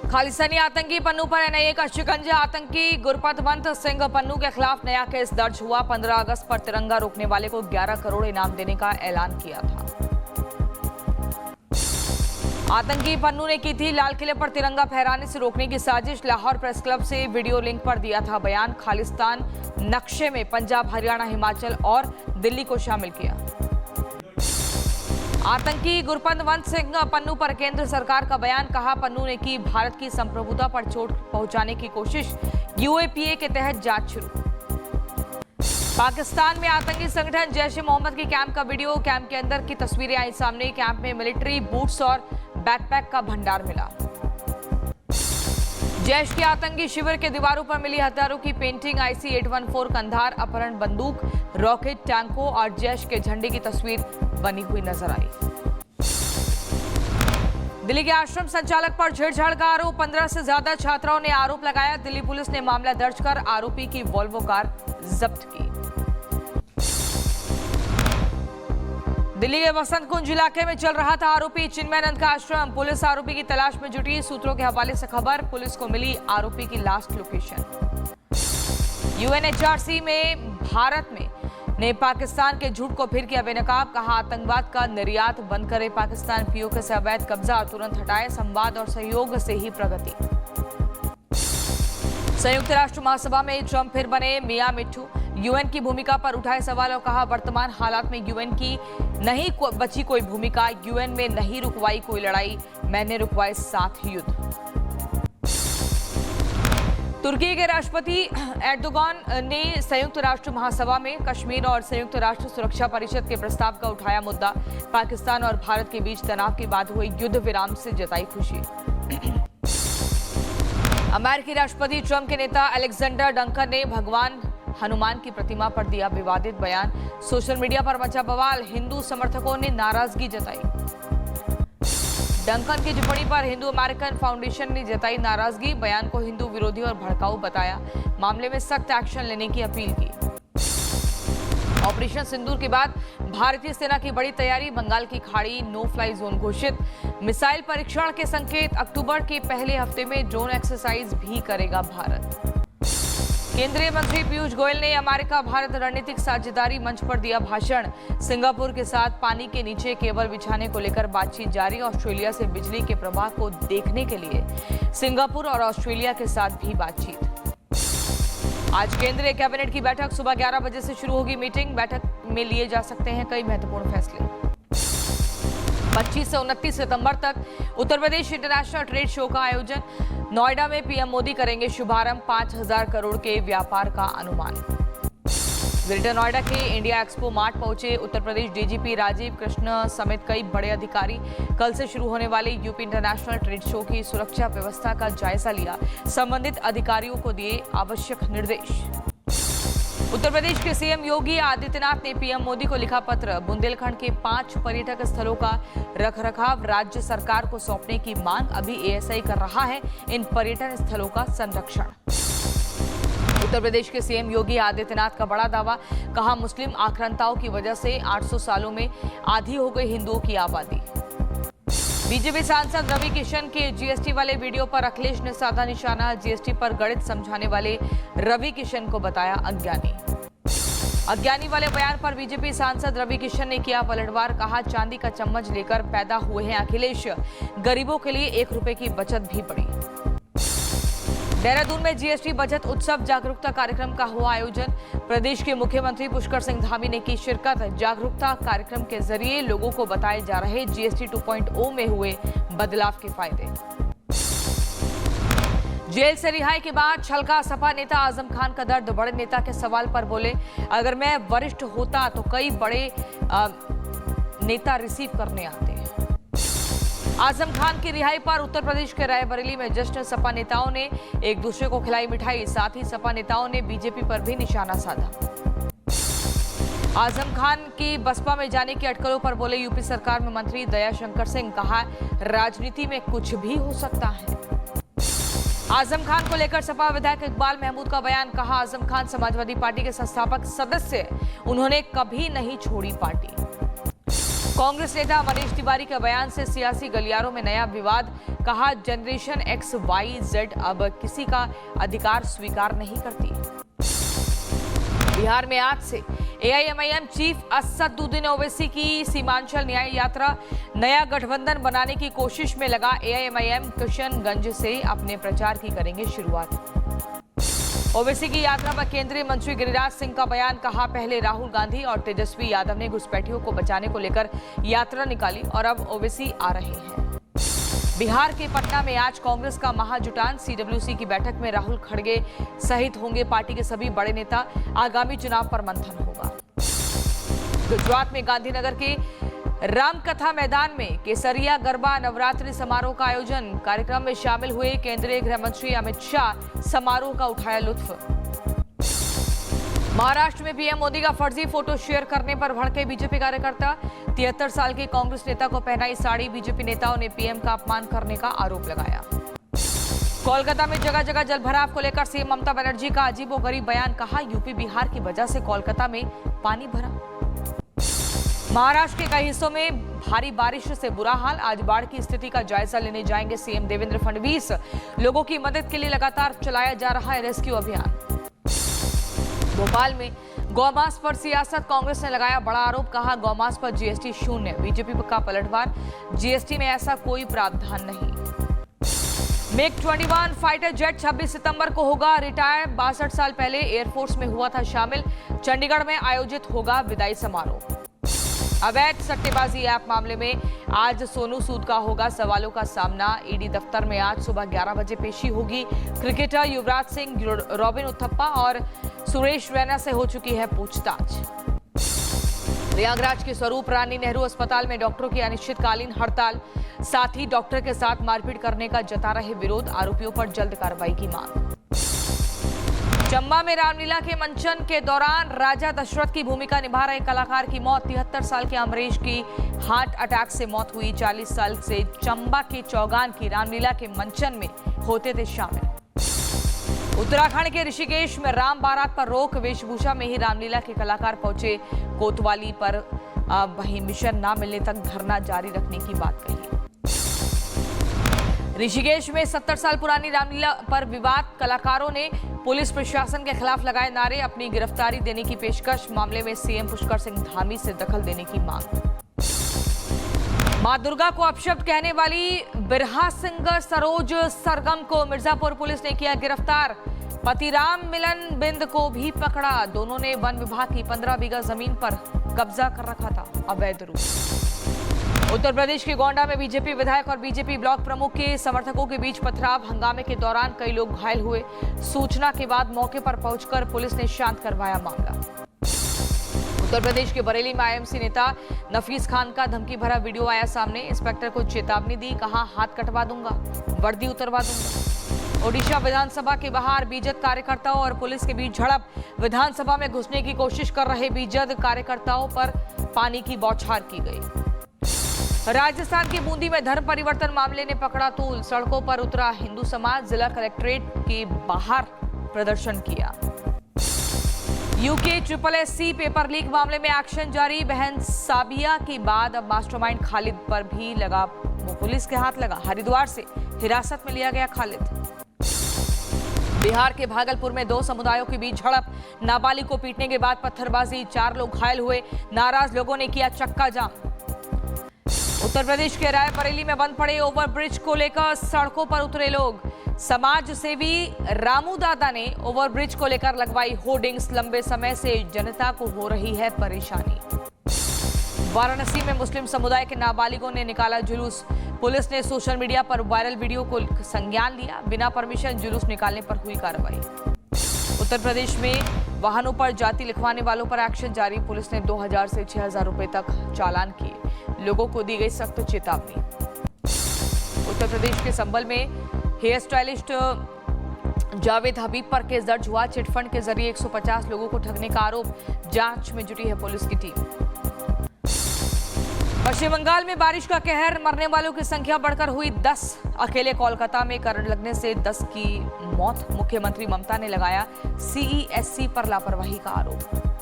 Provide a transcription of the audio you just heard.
खालिस्तानी आतंकी पन्नू पर एनआईए का शिकंजा। आतंकी गुरपतवंत सिंह पन्नू के खिलाफ नया केस दर्ज हुआ। 15 अगस्त पर तिरंगा रोकने वाले को 11 करोड़ इनाम देने का ऐलान किया था। आतंकी पन्नू ने की थी लाल किले पर तिरंगा फहराने से रोकने की साजिश। लाहौर प्रेस क्लब से वीडियो लिंक पर दिया था बयान। खालिस्तान नक्शे में पंजाब, हरियाणा, हिमाचल और दिल्ली को शामिल किया। आतंकी गुरपतवंत सिंह पन्नू पर केंद्र सरकार का बयान। कहा, पन्नू ने की भारत की संप्रभुता पर चोट पहुंचाने की कोशिश। यूएपीए के तहत जांच शुरू। पाकिस्तान में आतंकी संगठन जैश-ए-मोहम्मद के कैंप का वीडियो। कैंप के अंदर की तस्वीरें आई सामने। कैंप में मिलिट्री बूट्स और बैकपैक का भंडार मिला। जैश के आतंकी शिविर के दीवारों पर मिली हथियारों की पेंटिंग। IC-814 कंधार, अपहरण बंदूक, रॉकेट, टैंकों और जैश के झंडे की तस्वीर बनी हुई नजर आई। दिल्ली के आश्रम संचालक पर छेड़छाड़ का आरोप। 15 से ज्यादा छात्राओं ने आरोप लगाया। दिल्ली पुलिस ने मामला दर्ज कर आरोपी की वॉल्वो कार जब्त की। दिल्ली के वसंत कुंज इलाके में चल रहा था आरोपी चिन्मयानंद का आश्रम। पुलिस आरोपी की तलाश में जुटी। सूत्रों के हवाले से खबर, पुलिस को मिली आरोपी की लास्ट लोकेशन। UNHRC में भारत ने पाकिस्तान के झूठ को फिर किया बेनकाब। कहा, आतंकवाद का निर्यात बंद करे पाकिस्तान। POK से अवैध कब्जा तुरंत हटाए। संवाद और सहयोग से ही प्रगति। संयुक्त राष्ट्र महासभा में ट्रंप फिर बने मियां मिट्ठू। UN की भूमिका पर उठाए सवाल और कहा, वर्तमान हालात में UN की नहीं बची कोई भूमिका। UN में नहीं रुकवाई कोई लड़ाई, मैंने रुकवाए 7 युद्ध। तुर्की के राष्ट्रपति एर्दोगान ने संयुक्त राष्ट्र महासभा में कश्मीर और संयुक्त राष्ट्र सुरक्षा परिषद के प्रस्ताव का उठाया मुद्दा। पाकिस्तान और भारत के बीच तनाव के बाद हुए युद्ध विराम से जताई खुशी। अमेरिकी राष्ट्रपति ट्रंप के नेता अलेक्जेंडर डंकन ने भगवान हनुमान की प्रतिमा पर दिया विवादित बयान। सोशल मीडिया पर मचा बवाल। हिंदू समर्थकों ने नाराजगी जताई। डंकन की टिप्पणी पर हिंदू अमेरिकन फाउंडेशन ने जताई नाराजगी। बयान को हिंदू विरोधी और भड़काऊ बताया। मामले में सख्त एक्शन लेने की अपील की। ऑपरेशन सिंदूर के बाद भारतीय सेना की बड़ी तैयारी। बंगाल की खाड़ी नो फ्लाई जोन घोषित। मिसाइल परीक्षण के संकेत। अक्टूबर के पहले हफ्ते में ड्रोन एक्सरसाइज भी करेगा भारत। केंद्रीय मंत्री पीयूष गोयल ने अमेरिका भारत रणनीतिक साझेदारी मंच पर दिया भाषण। सिंगापुर के साथ पानी के नीचे केबल बिछाने को लेकर बातचीत जारी। ऑस्ट्रेलिया से बिजली के प्रवाह को देखने के लिए सिंगापुर और ऑस्ट्रेलिया के साथ भी बातचीत। आज केंद्रीय कैबिनेट की बैठक सुबह 11 बजे से शुरू होगी मीटिंग। बैठक में लिए जा सकते हैं कई महत्वपूर्ण फैसले। 25 से 29 सितंबर तक Uttar Pradesh international trade show का आयोजन। नोएडा में PM मोदी करेंगे शुभारंभ। 5000 करोड़ के व्यापार का अनुमान। ग्रेटर नोएडा के इंडिया एक्सपो मार्ट पहुंचे उत्तर प्रदेश DGP राजीव कृष्ण समेत कई बड़े अधिकारी। कल से शुरू होने वाले यूपी इंटरनेशनल ट्रेड शो की सुरक्षा व्यवस्था का जायजा लिया। संबंधित अधिकारियों को दिए आवश्यक निर्देश। उत्तर प्रदेश के CM योगी आदित्यनाथ ने PM मोदी को लिखा पत्र। बुंदेलखंड के 5 पर्यटक स्थलों का रखरखाव राज्य सरकार को सौंपने की मांग। अभी ASI कर रहा है इन पर्यटन स्थलों का संरक्षण। उत्तर प्रदेश के CM योगी आदित्यनाथ का बड़ा दावा। कहा, मुस्लिम आक्रांताओं की वजह से 800 सालों में आधी हो गई हिंदुओं की आबादी। बीजेपी सांसद रवि किशन के GST वाले वीडियो पर अखिलेश ने साधा निशाना। GST पर गणित समझाने वाले रवि किशन को बताया अज्ञानी। अज्ञानी वाले बयान पर बीजेपी सांसद रवि किशन ने किया पलटवार। कहा, चांदी का चम्मच लेकर पैदा हुए हैं अखिलेश। गरीबों के लिए 1 रुपए की बचत भी बढ़ी। देहरादून में GST बचत उत्सव जागरूकता कार्यक्रम का हुआ आयोजन। प्रदेश के मुख्यमंत्री पुष्कर सिंह धामी ने की शिरकत। जागरूकता कार्यक्रम के जरिए लोगों को बताए जा रहे GST 2.0 में हुए बदलाव के फायदे। जेल से रिहाई के बाद छलका सपा नेता आजम खान का दर्द। बड़े नेता के सवाल पर बोले, अगर मैं वरिष्ठ होता तो कई बड़े नेता रिसीव करने आते। आजम खान की रिहाई पर उत्तर प्रदेश के रायबरेली में जश्न। सपा नेताओं ने एक दूसरे को खिलाई मिठाई। साथ ही सपा नेताओं ने बीजेपी पर भी निशाना साधा। आजम खान की बसपा में जाने की अटकलों पर बोले यूपी सरकार में मंत्री दयाशंकर सिंह। कहा, राजनीति में कुछ भी हो सकता है। आजम खान को लेकर सपा विधायक इकबाल महमूद का बयान। कहा, आजम खान समाजवादी पार्टी के संस्थापक सदस्य, उन्होंने कभी नहीं छोड़ी पार्टी। कांग्रेस नेता मनीष तिवारी के बयान से सियासी गलियारों में नया विवाद। कहा, जनरेशन एक्स वाई जेड अब किसी का अधिकार स्वीकार नहीं करती। बिहार में आज से एआईएमआईएम चीफ असदुद्दीन ओवैसी की सीमांचल न्याय यात्रा। नया गठबंधन बनाने की कोशिश में लगा एआईएमआईएम किशनगंज से अपने प्रचार की करेंगे शुरुआत। ओवैसी की यात्रा पर केंद्रीय मंत्री गिरिराज सिंह का बयान। कहा, पहले राहुल गांधी और तेजस्वी यादव ने घुसपैठियों को बचाने को लेकर यात्रा निकाली और अब ओवैसी आ रहे हैं। बिहार के पटना में आज कांग्रेस का महाजुटान। सीडब्ल्यूसी की बैठक में राहुल खड़गे सहित होंगे पार्टी के सभी बड़े नेता। आगामी चुनाव पर मंथन होगा। गुजरात में गांधीनगर के रामकथा मैदान में केसरिया गरबा नवरात्रि समारोह का आयोजन। कार्यक्रम में शामिल हुए केंद्रीय गृह मंत्री अमित शाह। समारोह का उठाया लुत्फ। महाराष्ट्र में पीएम मोदी का फर्जी फोटो शेयर करने पर भड़के बीजेपी कार्यकर्ता। 73 साल के कांग्रेस नेता को पहनाई साड़ी। बीजेपी नेताओं ने पीएम का अपमान करने का आरोप लगाया। कोलकाता में जगह जगह जलभराव को लेकर सीएम ममता बनर्जी का अजीबोगरीब बयान। कहा, यूपी बिहार की वजह से कोलकाता में पानी भरा। महाराष्ट्र के कई हिस्सों में भारी बारिश से बुरा हाल। आज बाढ़ की स्थिति का जायजा लेने जाएंगे सीएम देवेंद्र फडणवीस। लोगों की मदद के लिए लगातार चलाया जा रहा है रेस्क्यू अभियान। भोपाल में गौमांस पर सियासत। कांग्रेस ने लगाया बड़ा आरोप। कहा, गौमांस पर जीएसटी शून्य। बीजेपी का पलटवार। जीएसटी में ऐसा कोई प्रावधान नहीं। MiG-21 फाइटर जेट 26 सितंबर को होगा रिटायर। 62 साल पहले एयरफोर्स में हुआ था शामिल। चंडीगढ़ में आयोजित होगा विदाई समारोह। अवैध सट्टेबाजी ऐप मामले में आज सोनू सूद का होगा सवालों का सामना। ईडी दफ्तर में आज सुबह 11 बजे पेशी होगी। क्रिकेटर युवराज सिंह, रॉबिन उथप्पा और सुरेश रैना से हो चुकी है पूछताछ। प्रयागराज के स्वरूप रानी नेहरू अस्पताल में डॉक्टरों की अनिश्चितकालीन हड़ताल। साथ ही डॉक्टर के साथ मारपीट करने का जता रहे विरोध। आरोपियों पर जल्द कार्रवाई की मांग। चंबा में रामलीला के मंचन के दौरान राजा दशरथ की भूमिका निभा रहे कलाकार की मौत। 73 साल के अमरीश की हार्ट अटैक से मौत हुई। 40 साल से चंबा के चौगान की रामलीला के मंचन में होते थे शामिल। उत्तराखंड के ऋषिकेश में राम बारात पर रोक। वेशभूषा में ही रामलीला के कलाकार पहुंचे कोतवाली पर। वहीं मिशन न मिलने तक धरना जारी रखने की बात कही। ऋषिकेश में 70 साल पुरानी रामलीला पर विवाद। कलाकारों ने पुलिस प्रशासन के खिलाफ लगाए नारे। अपनी गिरफ्तारी देने की पेशकश। मामले में सीएम पुष्कर सिंह धामी से दखल देने की मांग। मां दुर्गा को अपशब्द कहने वाली बिरहा सिंगर सरोज सरगम को मिर्जापुर पुलिस ने किया गिरफ्तार। पति राम मिलन बिंद को भी पकड़ा। दोनों ने वन विभाग की 15 बीघा जमीन पर कब्जा कर रखा था अवैध रूप। उत्तर प्रदेश के गोंडा में बीजेपी विधायक और बीजेपी ब्लॉक प्रमुख के समर्थकों के बीच पथराव। हंगामे के दौरान कई लोग घायल हुए। सूचना के बाद मौके पर पहुंचकर पुलिस ने शांत करवाया मामला। उत्तर प्रदेश के बरेली में आईएमसी नेता नफीस खान का धमकी भरा वीडियो आया सामने। इंस्पेक्टर को चेतावनी दी। कहा, हाथ कटवा दूंगा, वर्दी उतरवा दूंगा। ओडिशा विधानसभा के बाहर बीजेपी कार्यकर्ताओं और पुलिस के बीच झड़प। विधानसभा में घुसने की कोशिश कर रहे बीजेपी कार्यकर्ताओं पर पानी की बौछार की गई। राजस्थान के बूंदी में धर्म परिवर्तन मामले ने पकड़ा तूल। सड़कों पर उतरा हिंदू समाज। जिला कलेक्ट्रेट के बाहर प्रदर्शन किया। यूके SSSC पेपर लीक मामले में एक्शन जारी। बहन साबिया के बाद अब मास्टरमाइंड खालिद पर भी लगा, वो पुलिस के हाथ लगा। हरिद्वार से हिरासत में लिया गया खालिद। बिहार के भागलपुर में 2 समुदायों के बीच झड़प। नाबालिग को पीटने के बाद पत्थरबाजी। 4 लोग घायल हुए। नाराज लोगों ने किया चक्का जाम। उत्तर प्रदेश के रायबरेली में बंद पड़े ओवरब्रिज को लेकर सड़कों पर उतरे लोग। समाज सेवी रामू दादा ने ओवरब्रिज को लेकर लगवाई होर्डिंग्स। लंबे समय से जनता को हो रही है परेशानी। वाराणसी में मुस्लिम समुदाय के नाबालिगों ने निकाला जुलूस। पुलिस ने सोशल मीडिया पर वायरल वीडियो को संज्ञान लिया। बिना परमिशन जुलूस निकालने पर हुई कार्रवाई। उत्तर प्रदेश में वाहनों पर जाति लिखवाने वालों पर एक्शन जारी। पुलिस ने 2000 से 6000 रुपए तक चालान किए। लोगों को दी गई सख्त चेतावनी। उत्तर प्रदेश के संभल में हेयर स्टाइलिस्ट जावेद हबीब पर केस दर्ज हुआ। चिटफंड के जरिए 150 लोगों को ठगने का आरोप। जांच में जुटी है पुलिस की टीम। पश्चिम बंगाल में बारिश का कहर। मरने वालों की संख्या बढ़कर हुई 10। अकेले कोलकाता में करंट लगने से 10 की मौत। मुख्यमंत्री ममता ने लगाया CESC पर लापरवाही का आरोप।